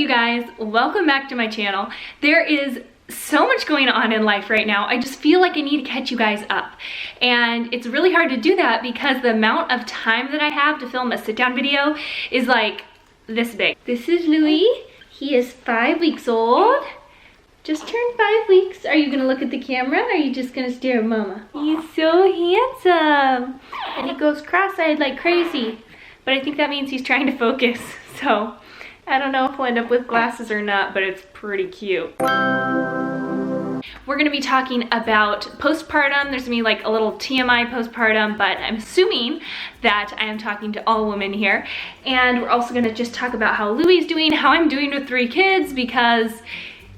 you guys? Welcome back to my channel. There is so much going on in life right now. I just feel like I need to catch you guys up. And it's really hard to do that because the amount of time that I have to film a sit-down video is like this big. This is Louis. He is 5 weeks old. Just turned 5 weeks. Are you gonna look at the camera or are you just gonna stare at mama? He's so handsome. And he goes cross-eyed like crazy. But I think that means he's trying to focus. So I don't know if we'll end up with glasses or not, but it's pretty cute. We're gonna be talking about postpartum. There's gonna be like a little TMI postpartum, but I'm assuming that I am talking to all women here. And we're also gonna just talk about how Louis is doing, how I'm doing with 3 kids, because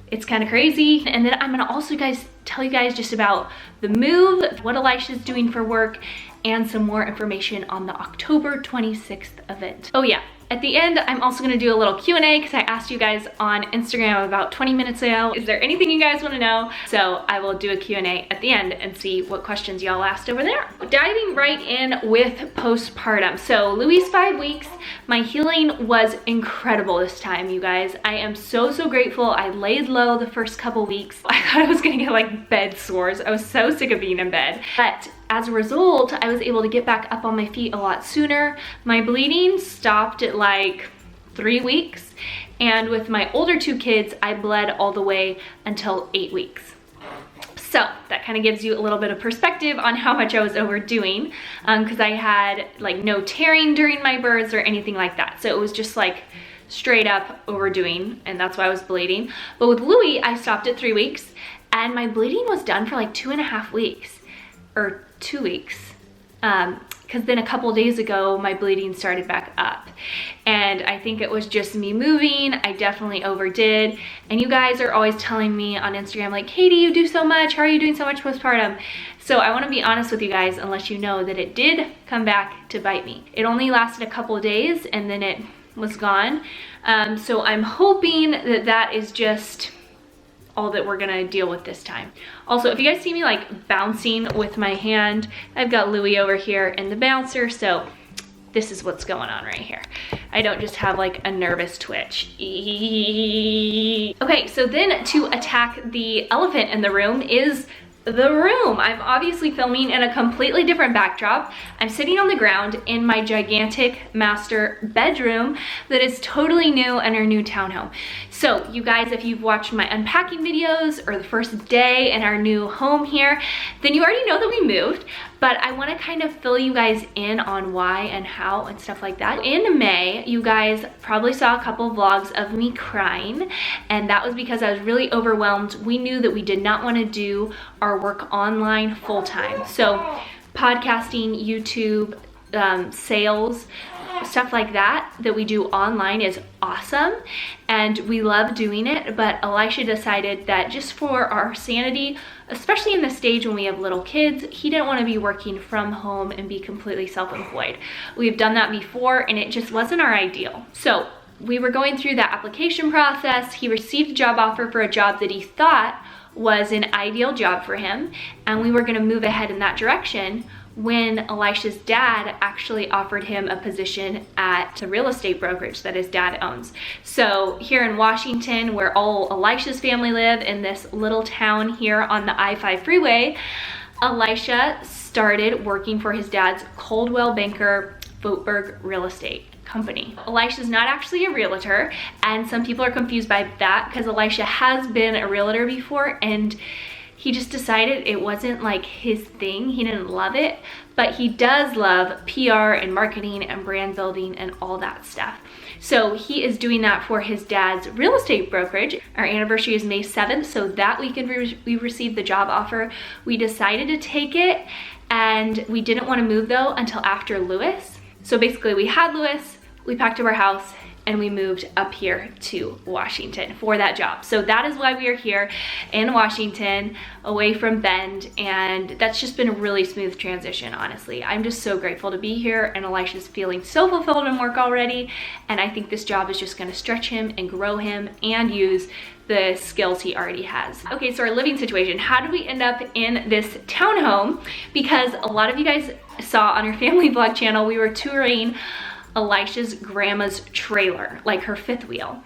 it's kind of crazy. And then I'm gonna also tell you guys just about the move, what Elisha's doing for work, and some more information on the October 26th event. Oh yeah, at the end, I'm also gonna do a little Q&A because I asked you guys on Instagram about 20 minutes ago, is there anything you guys wanna know? So I will do a Q&A at the end and see what questions y'all asked over there. Diving right in with postpartum. So Louis' 5 weeks, my healing was incredible this time, you guys. I am so grateful. I laid low the first couple weeks. I thought I was gonna get like bed sores. I was so sick of being in bed. But as a result, I was able to get back up on my feet a lot sooner. My bleeding stopped at like 3 weeks. And with my older 2 kids, I bled all the way until 8 weeks. So that kind of gives you a little bit of perspective on how much I was overdoing, because I had like no tearing during my births or anything like that. So it was just like straight up overdoing, and that's why I was bleeding. But with Louis, I stopped at 3 weeks and my bleeding was done for like 2.5 weeks or 2 weeks. Because then a couple days ago, my bleeding started back up. And I think it was just me moving. I definitely overdid. And you guys are always telling me on Instagram, like, Katie, you do so much. How are you doing so much postpartum? So I want to be honest with you guys and let you know that it did come back to bite me. It only lasted a couple of days and then it was gone. So I'm hoping that that is just all that we're gonna deal with this time. Also, if you guys see me like bouncing with my hand, I've got Louis over here in the bouncer, so this is what's going on right here. I don't just have like a nervous twitch. Okay, so then to attack the elephant in the room is the room. I'm obviously filming in a completely different backdrop. I'm sitting on the ground in my gigantic master bedroom that is totally new in our new townhome. So you guys, if you've watched my unpacking videos or the first day in our new home here, then you already know that we moved, but I want to kind of fill you guys in on why and how and stuff like that. In May, you guys probably saw a couple vlogs of me crying, and that was because I was really overwhelmed. We knew that we did not want to do our work online full-time. So podcasting, YouTube, sales, stuff like that we do online is awesome and we love doing it, but Elisha decided that just for our sanity, especially in the stage when we have little kids, he didn't want to be working from home and be completely self-employed. We've done that before and it just wasn't our ideal. So we were going through that application process. He received a job offer for a job that he thought was an ideal job for him, and we were going to move ahead in that direction when Elisha's dad actually offered him a position at a real estate brokerage that his dad owns. So here in Washington, where all Elisha's family live, in this little town here on the I-5 freeway, Elisha started working for his dad's Coldwell Banker Voetberg real estate company. Elisha's not actually a realtor, and some people are confused by that because Elisha has been a realtor before and he just decided it wasn't like his thing. He didn't love it, but he does love PR and marketing and brand building and all that stuff. So he is doing that for his dad's real estate brokerage. Our anniversary is May 7th, so that weekend we received the job offer. We decided to take it, and we didn't want to move though until after Louis. So basically we had Louis, we packed up our house, and we moved up here to Washington for that job. So that is why we are here in Washington, away from Bend, and that's just been a really smooth transition, honestly. I'm just so grateful to be here, and Elisha's feeling so fulfilled in work already, and I think this job is just gonna stretch him and grow him and use the skills he already has. Okay, so our living situation. How did we end up in this townhome? Because a lot of you guys saw on our family vlog channel, we were touring Elisha's grandma's trailer, like her fifth wheel.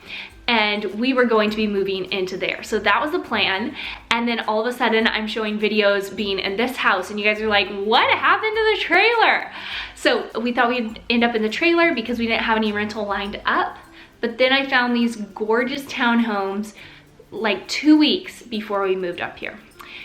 and we were going to be moving into there. So that was the plan. And then all of a sudden I'm showing videos being in this house and you guys are like, what happened to the trailer? So we thought we'd end up in the trailer because we didn't have any rental lined up. But then I found these gorgeous townhomes like 2 weeks before we moved up here.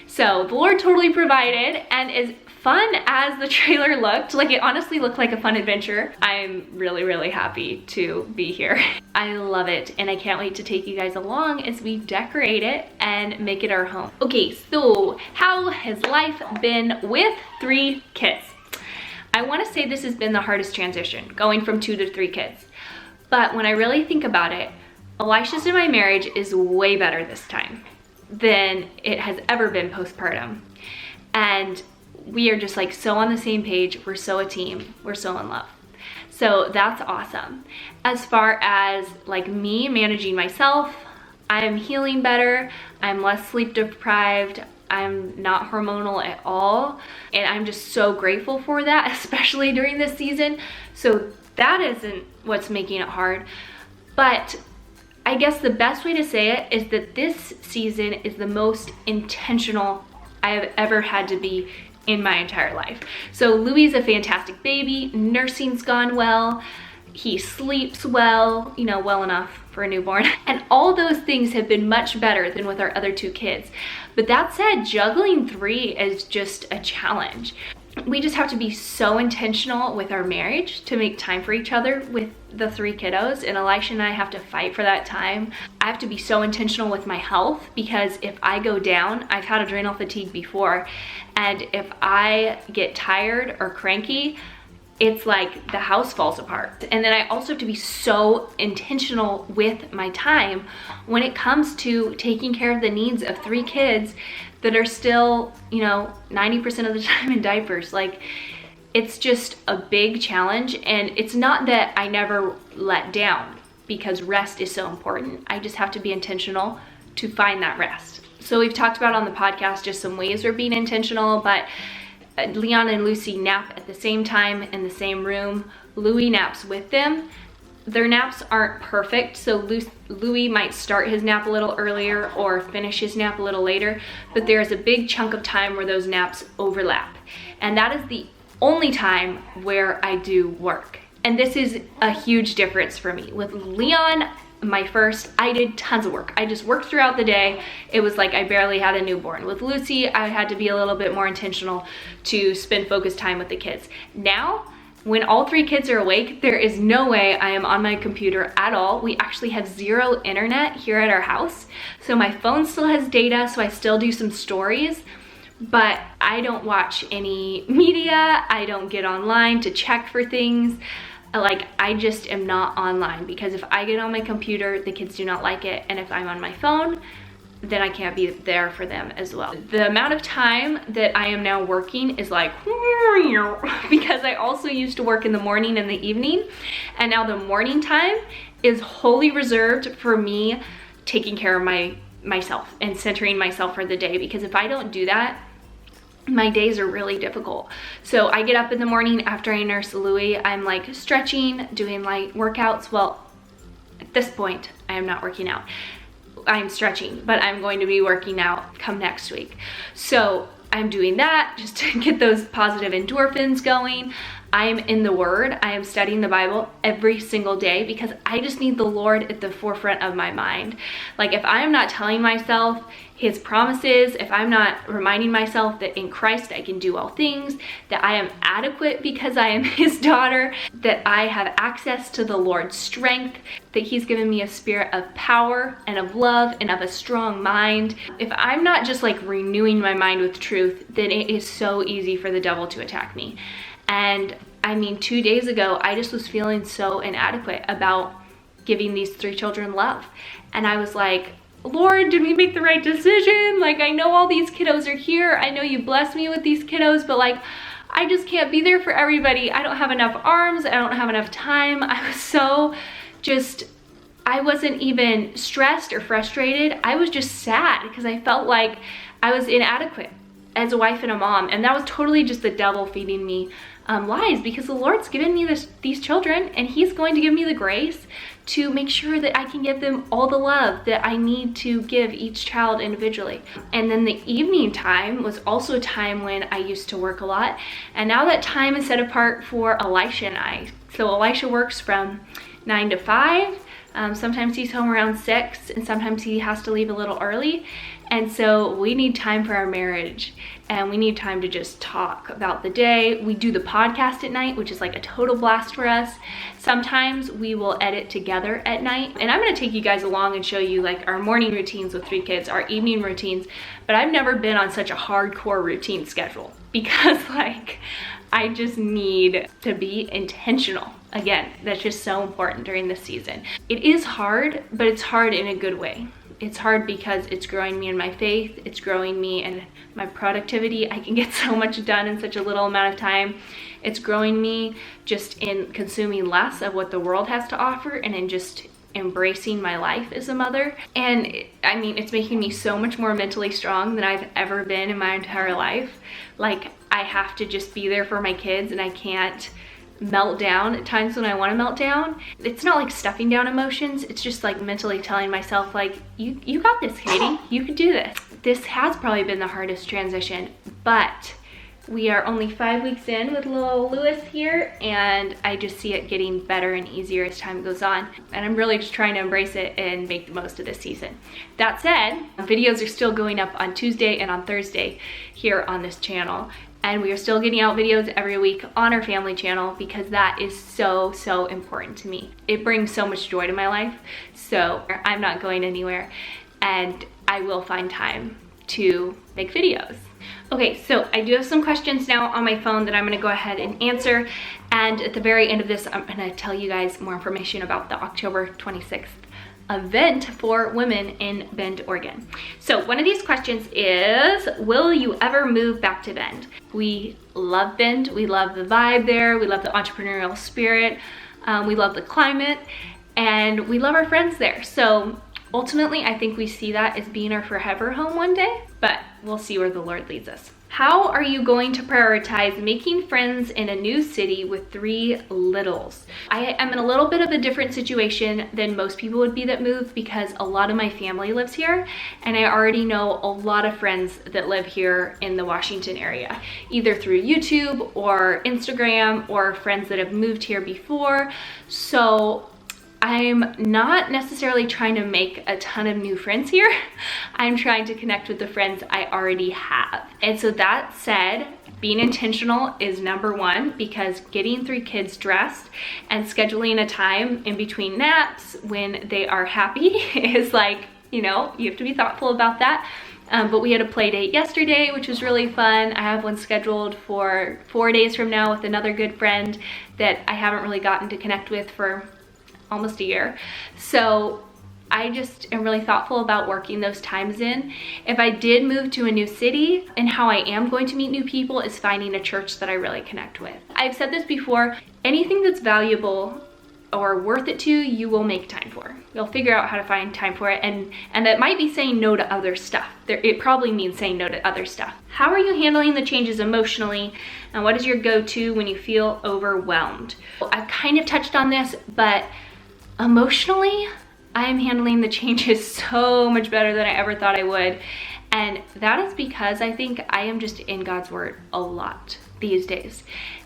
So the Lord totally provided, and as fun as the trailer looked, like it honestly looked like a fun adventure, I'm really, really happy to be here. I love it, and I can't wait to take you guys along as we decorate it and make it our home. Okay, so how has life been with 3 kids? I want to say this has been the hardest transition, going from 2 to 3 kids. But when I really think about it, Elisha's and my marriage is way better this time than it has ever been postpartum. And we are just like so on the same page. We're so a team. We're so in love. So that's awesome. As far as like me managing myself, I'm healing better. I'm less sleep deprived. I'm not hormonal at all. And I'm just so grateful for that, especially during this season. So that isn't what's making it hard. But I guess the best way to say it is that this season is the most intentional I have ever had to be in my entire life. So Louis is a fantastic baby. Nursing's gone well. He sleeps well, you know, well enough for a newborn. And all those things have been much better than with our other 2 kids. But that said, juggling 3 is just a challenge. We just have to be so intentional with our marriage to make time for each other with the 3 kiddos, and Elisha and I have to fight for that time. I have to be so intentional with my health because if I go down, I've had adrenal fatigue before, and if I get tired or cranky, it's like the house falls apart. And then I also have to be so intentional with my time when it comes to taking care of the needs of 3 kids that are still, you know, 90% of the time in diapers. Like, it's just a big challenge, and it's not that I never let down because rest is so important. I just have to be intentional to find that rest. So we've talked about on the podcast just some ways we're being intentional, but Leon and Lucy nap at the same time in the same room. Louis naps with them. Their naps aren't perfect, so Louis might start his nap a little earlier or finish his nap a little later, but there's a big chunk of time where those naps overlap. And that is the only time where I do work. And this is a huge difference for me. With Leon, my first, I did tons of work. I just worked throughout the day. It was like I barely had a newborn. With Lucy, I had to be a little bit more intentional to spend focused time with the kids. Now, when all 3 kids are awake, there is no way I am on my computer at all. We actually have 0 internet here at our house. So my phone still has data, so I still do some stories, but I don't watch any media. I don't get online to check for things. Like, I just am not online because if I get on my computer, the kids do not like it. And if I'm on my phone, then I can't be there for them as well. The amount of time that I am now working is like, because I also used to work in the morning and the evening, and now the morning time is wholly reserved for me taking care of myself and centering myself for the day, because if I don't do that, my days are really difficult. So I get up in the morning after I nurse Louis, I'm like stretching, doing light workouts. Well, at this point, I am not working out. I'm stretching, but I'm going to be working out come next week. So I'm doing that just to get those positive endorphins going. I am in the Word. I am studying the Bible every single day because I just need the Lord at the forefront of my mind. Like, if I'm not telling myself His promises, if I'm not reminding myself that in Christ I can do all things, that I am adequate because I am His daughter, that I have access to the Lord's strength, that He's given me a spirit of power and of love and of a strong mind. If I'm not just like renewing my mind with truth, then it is so easy for the devil to attack me. And I mean, 2 days ago, I just was feeling so inadequate about giving these 3 children love. And I was like, Lord, did we make the right decision? Like, I know all these kiddos are here. I know you blessed me with these kiddos, but like, I just can't be there for everybody. I don't have enough arms. I don't have enough time. I was so I wasn't even stressed or frustrated. I was just sad because I felt like I was inadequate as a wife and a mom. And that was totally just the devil feeding me lies, because the Lord's given me these children, and he's going to give me the grace to make sure that I can give them all the love that I need to give each child individually. And then the evening time was also a time when I used to work a lot, and now that time is set apart for Elisha and I. So Elisha works from 9 to 5. Sometimes he's home around 6, and sometimes he has to leave a little early. And so we need time for our marriage, and we need time to just talk about the day. We do the podcast at night, which is like a total blast for us. Sometimes we will edit together at night, and I'm gonna take you guys along and show you like our morning routines with 3 kids, our evening routines, but I've never been on such a hardcore routine schedule, because like I just need to be intentional. Again, that's just so important during this season. It is hard, but it's hard in a good way. It's hard because it's growing me in my faith, it's growing me in my productivity. I can get so much done in such a little amount of time. It's growing me just in consuming less of what the world has to offer, and in just embracing my life as a mother. And I mean, it's making me so much more mentally strong than I've ever been in my entire life. Like, I have to just be there for my kids, and I can't melt down at times when I want to melt down. It's not like stuffing down emotions, it's just like mentally telling myself like, you got this, Katie, you could do this. This has probably been the hardest transition, but we are only 5 weeks in with little Lewis here, and I just see it getting better and easier as time goes on. And I'm really just trying to embrace it and make the most of this season. That said, videos are still going up on Tuesday and on Thursday here on this channel. And we are still getting out videos every week on our family channel, because that is so, so important to me. It brings so much joy to my life. So I'm not going anywhere, and I will find time to make videos. Okay, so I do have some questions now on my phone that I'm gonna go ahead and answer. And at the very end of this, I'm gonna tell you guys more information about the October 26th event for women in Bend, Oregon. So one of these questions is, will you ever move back to Bend? We love Bend, we love the vibe there, we love the entrepreneurial spirit, we love the climate, and we love our friends there. So ultimately, I think we see that as being our forever home one day, but we'll see where the Lord leads us. How are you going to prioritize making friends in a new city with 3 littles? I am in a little bit of a different situation than most people would be that move, because a lot of my family lives here, and I already know a lot of friends that live here in the Washington area, either through YouTube or Instagram, or friends that have moved here before. So I'm not necessarily trying to make a ton of new friends here. I'm trying to connect with the friends I already have. And so that said, being intentional is number 1, because getting 3 kids dressed and scheduling a time in between naps when they are happy is like, you know, you have to be thoughtful about that. But we had a play date yesterday, which was really fun. I have one scheduled for 4 days from now with another good friend that I haven't really gotten to connect with for almost a year. So I just am really thoughtful about working those times in. If I did move to a new city, and how I am going to meet new people is finding a church that I really connect with. I've said this before, anything that's valuable or worth it to you, you will make time for. You'll figure out how to find time for it, and that might be saying no to other stuff. It probably means saying no to other stuff. How are you handling the changes emotionally, and what is your go-to when you feel overwhelmed? I've kind of touched on this, but emotionally, I am handling the changes so much better than I ever thought I would. And that is because I think I am just in God's word a lot these days.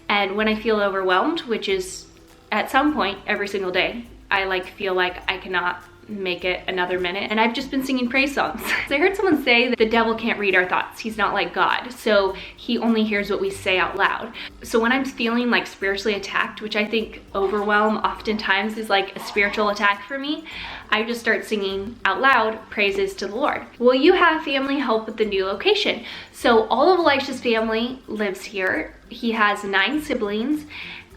And when I feel overwhelmed, which is at some point every single day, I feel like I cannot make it another minute, and I've just been singing praise songs. I heard someone say that the devil can't read our thoughts. He's not like God, so he only hears what we say out loud. So when I'm feeling like spiritually attacked, which I think overwhelm oftentimes is like a spiritual attack for me, I just start singing out loud praises to the Lord. Will you have family help with the new location? So all of Elisha's family lives here. He has 9 siblings,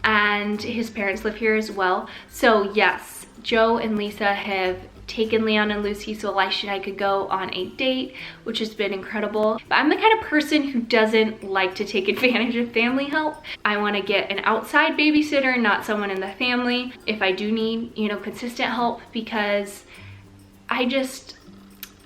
and his parents live here as well. So yes, Joe and Lisa have taken Leon and Lucy so Elisha and I could go on a date, which has been incredible. But I'm the kind of person who doesn't like to take advantage of family help. I want to get an outside babysitter, not someone in the family, if I do need, consistent help, because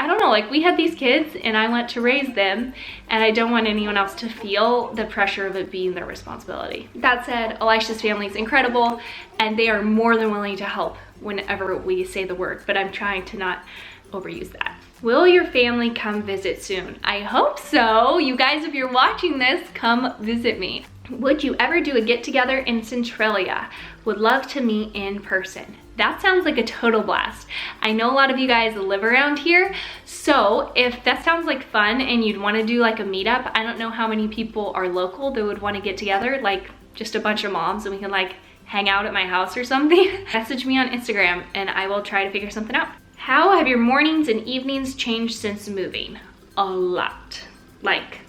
I don't know, like we had these kids and I went to raise them, and I don't want anyone else to feel the pressure of it being their responsibility. That said, Elisha's family is incredible and they are more than willing to help whenever we say the word, but I'm trying to not overuse that. Will your family come visit soon? I hope so. You guys, if you're watching this, come visit me. Would you ever do a get together in Centralia? Would love to meet in person. That sounds like a total blast. I know a lot of you guys live around here, so if that sounds like fun and you'd want to do like a meetup, I don't know how many people are local that would want to get together, like just a bunch of moms, and we can like hang out at my house or something. Message me on Instagram and I will try to figure something out. How have your mornings and evenings changed since moving? A lot, like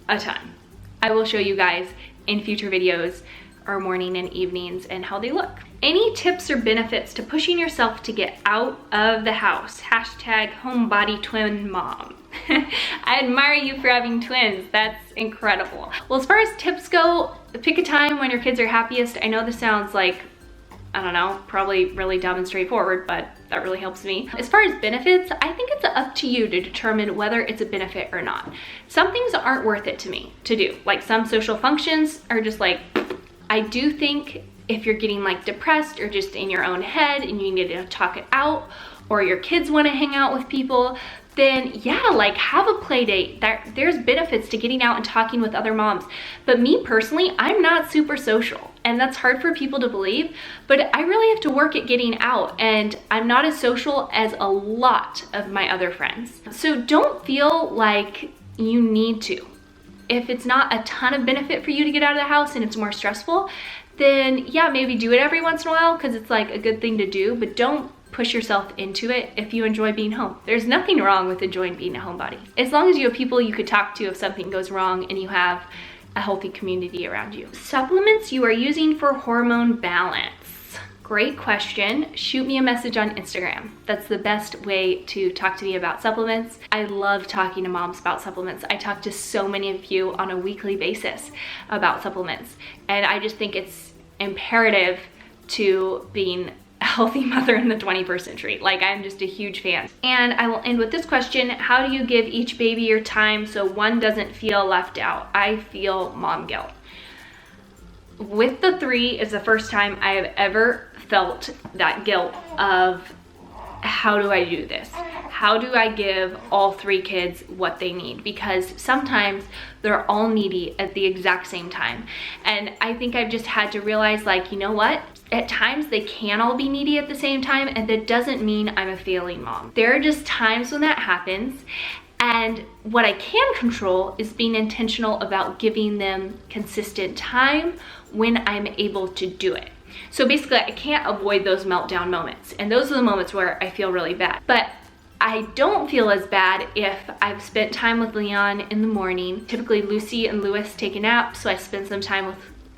a ton. I will show you guys in future videos our morning and evenings and how they look. Any tips or benefits to pushing yourself to get out of the house? Hashtag homebody twin mom. I admire you for having twins. That's incredible. Well, as far as tips go, pick a time when your kids are happiest. I know this sounds like, I don't know, probably really dumb and straightforward, but that really helps me. As far as benefits, I think it's up to you to determine whether it's a benefit or not. Some things aren't worth it to me to do. Like some social functions are just like, I do think if you're getting like depressed or just in your own head and you need to talk it out, or your kids want to hang out with people, then yeah, like have a play date. There's benefits to getting out and talking with other moms. But me personally, I'm not super social, and that's hard for people to believe, but I really have to work at getting out, and I'm not as social as a lot of my other friends. So don't feel like you need to. If it's not a ton of benefit for you to get out of the house and it's more stressful, then yeah, maybe do it every once in a while because it's like a good thing to do, but don't push yourself into it if you enjoy being home. There's nothing wrong with enjoying being a homebody. As long as you have people you could talk to if something goes wrong and you have a healthy community around you. Supplements you are using for hormone balance. Great question. Shoot me a message on Instagram. That's the best way to talk to me about supplements. I love talking to moms about supplements. I talk to so many of you on a weekly basis about supplements, and I just think it's imperative to being a healthy mother in the 21st century. Like, I'm just a huge fan. And I will end with this question. How do you give each baby your time so one doesn't feel left out? I feel mom guilt. With the 3 is the first time I have ever felt that guilt of how do I do this? How do I give all 3 kids what they need? Because sometimes they're all needy at the exact same time. And I think I've just had to realize, like, you know what? At times they can all be needy at the same time, and that doesn't mean I'm a failing mom. There are just times when that happens. And what I can control is being intentional about giving them consistent time when I'm able to do it. So basically, I can't avoid those meltdown moments. And those are the moments where I feel really bad. But I don't feel as bad if I've spent time with Leon in the morning. Typically, Lucy and Lewis take a nap, so I spend some time with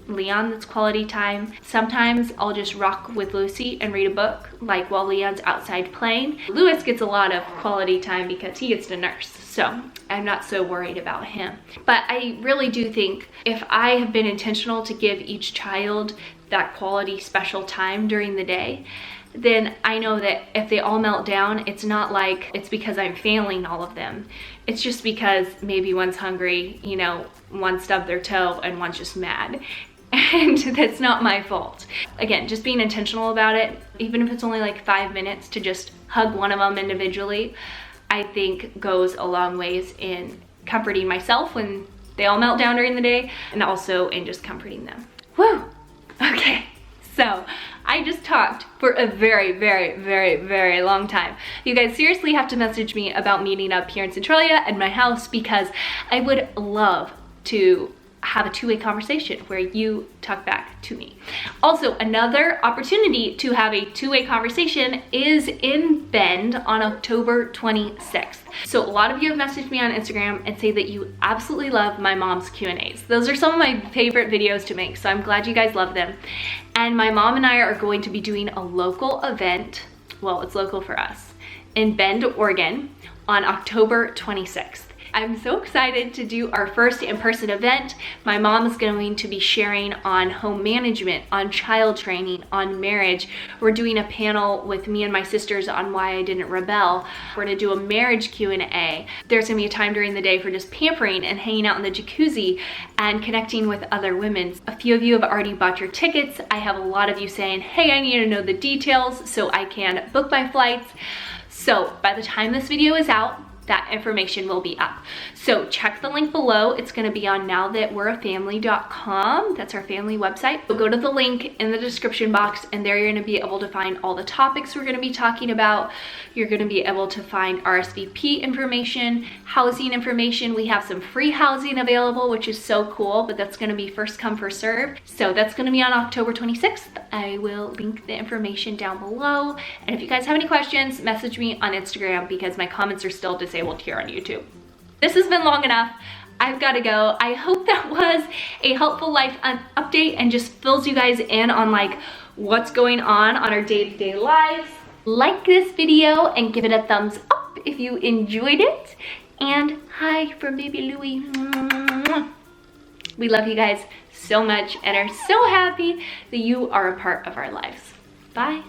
Leon. That's quality time. Sometimes I'll just rock with Lucy and read a book, like while Leon's outside playing. Lewis gets a lot of quality time because he gets to nurse, so I'm not so worried about him. But I really do think if I have been intentional to give each child that quality special time during the day, then I know that if they all melt down, it's not like it's because I'm failing all of them. It's just because maybe one's hungry, you know, one stubbed their toe and one's just mad. And that's not my fault. Again, just being intentional about it, even if it's only like 5 minutes to just hug one of them individually, I think goes a long ways in comforting myself when they all melt down during the day, and also in just comforting them. Woo! Okay, so I just talked for a very, very, very, very long time. You guys seriously have to message me about meeting up here in Centralia at my house, because I would love to have a two-way conversation where you talk back to me. Also, another opportunity to have a two-way conversation is in Bend on October 26th. So a lot of you have messaged me on Instagram and say that you absolutely love my mom's Q&As. Those are some of my favorite videos to make, so I'm glad you guys love them. And my mom and I are going to be doing a local event, well, it's local for us, in Bend, Oregon on October 26th. I'm so excited to do our first in-person event. My mom is going to be sharing on home management, on child training, on marriage. We're doing a panel with me and my sisters on why I didn't rebel. We're gonna do a marriage Q&A. There's gonna be a time during the day for just pampering and hanging out in the jacuzzi and connecting with other women. A few of you have already bought your tickets. I have a lot of you saying, hey, I need to know the details so I can book my flights. So by the time this video is out, that information will be up. So check the link below. It's gonna be on nowthatwe'reafamily.com. That's our family website. So go to the link in the description box and there you're gonna be able to find all the topics we're gonna be talking about. You're gonna be able to find RSVP information, housing information. We have some free housing available, which is so cool, but that's gonna be first come, first serve. So that's gonna be on October 26th. I will link the information down below. And if you guys have any questions, message me on Instagram because my comments are still disabled here on YouTube. This has been long enough. I've got to go. I hope that was a helpful life update and just fills you guys in on like what's going on our day-to-day lives. Like this video and give it a thumbs up if you enjoyed it. And hi from baby Louie. We love you guys so much and are so happy that you are a part of our lives. Bye.